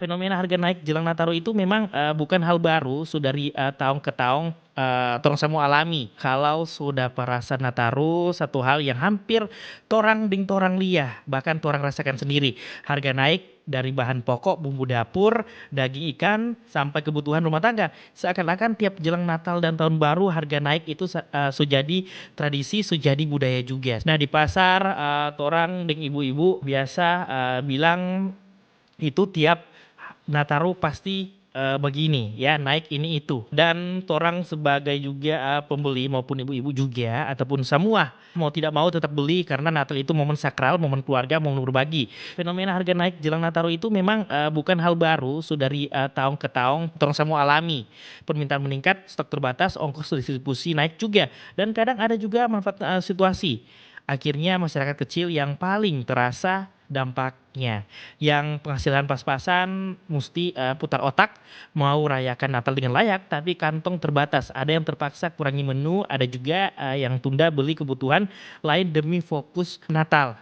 Fenomena harga naik jelang Nataru itu memang, bukan hal baru, dari, tahun ke tahun, torang semua alami. Kalau sudah perasaan Nataru, satu hal yang hampir torang deng torang lia, bahkan torang rasakan sendiri. Harga naik dari bahan pokok, bumbu dapur, daging ikan, sampai kebutuhan rumah tangga. Seakan-akan tiap jelang Natal dan Tahun Baru harga naik itu su jadi tradisi, su jadi budaya juga. Nah di pasar, torang deng ibu-ibu biasa, bilang itu tiap Nataru pasti, begini ya, naik ini itu. Dan torang sebagai juga, pembeli maupun ibu-ibu juga ataupun semua mau tidak mau tetap beli karena Natal itu momen sakral, momen keluarga, momen berbagi. Fenomena harga naik jelang Nataru itu memang, bukan hal baru, dari, tahun ke tahun torang semua alami. Permintaan meningkat, stok terbatas, ongkos distribusi naik juga, dan kadang ada juga manfaat, situasi. Akhirnya masyarakat kecil yang paling terasa dampaknya. Yang penghasilan pas-pasan musti, putar otak, mau rayakan Natal dengan layak, tapi kantong terbatas. Ada yang terpaksa kurangi menu, ada juga, yang tunda beli kebutuhan lain demi fokus Natal.